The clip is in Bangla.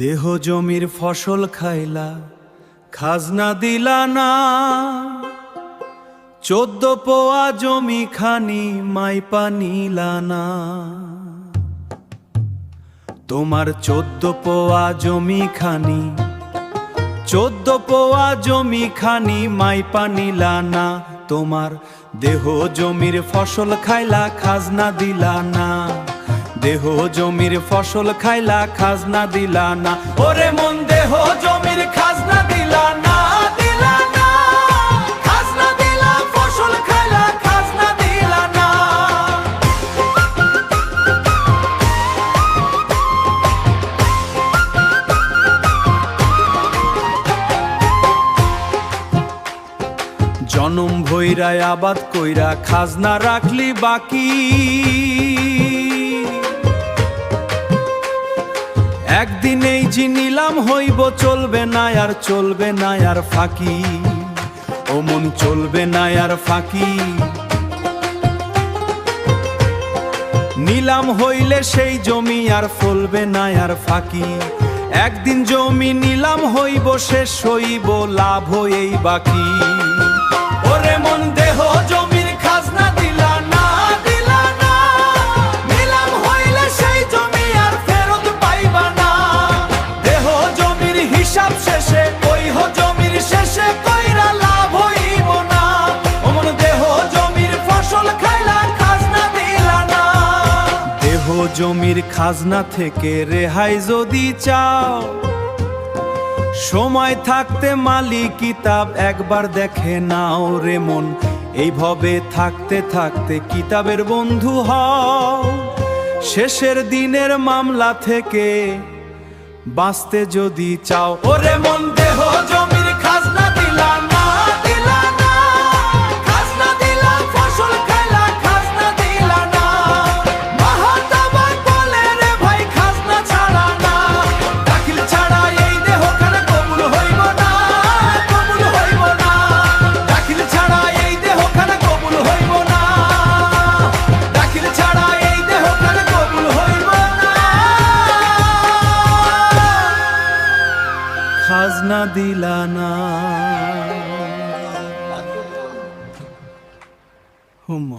দেহ জমির ফসল খাইলা, খাজনা দিলা না। 14 পোয়া জমি খানি মাইপা নিলা না। তোমার 14 পোয়া জমি খানি, 14 পোয়া জমি খানি মাইপা নিলা না। তোমার দেহ জমির ফসল খাইলা, খাজনা দিলা না। দেহ জমির ফসল খাইলা, খাজনা দিলা না। ওরে মন দেহ জমির খাজনা দিলা না, দিলা না। খাজনা দিলা, ফসল খাইলা, খাজনা দিলা না। জনম ভৈরায় আবাদ কইরা খাজনা রাখলি বাকি। একদিন এই জি নিলাম হইব, চলবে না আর, চলবে না আর ফাঁকি। ও মন চলবে না আর ফাঁকি। নিলাম হইলে সেই জমি আর ফলবে না আর ফাঁকি। একদিন জমি নিলাম হইব, শেষ হইব, লাভ হইই বাকি। ওরে মন দেহ জমির খাজনা দিলা না, দিলা না। নিলাম হইলে সেই জমি আর ফেরত পাইবা না। দেহ জমির হিসাব শেষে, ওইহ জমির শেষে কইরা লাভ হইব না। ও মন দেহ জমির ফসল খাইলা, খাজনা দিলা না। দেহ জমির খাজনা থেকে রেহাই যদি চাও, সময় থাকতে মালিক কিতাব একবার দেখে নাও রে মন। এইভাবে থাকতে থাকতে কিতাবের বন্ধু হও। শেষের দিনের মামলা থেকে বাঁচতে যদি চাও। ওরে মন দেহ জমির খাজনা দিলা না, দিলা না। খাজনা দিলা, ফসল খাইলা, খাজনা দিলা না। মাহাতাবার বলে রে ভাই খাজনা ছাড়া না। দাখিল ছাড়া এই দেহ খানে কবুল হইব না, কবুল হইব না। দাখিল ছাড়া এই দেহ খানে কবুল হইব না। দাখিল ছাড়া এই দেহ খানে কবুল হইব না। খাজনা দিলা না। হুম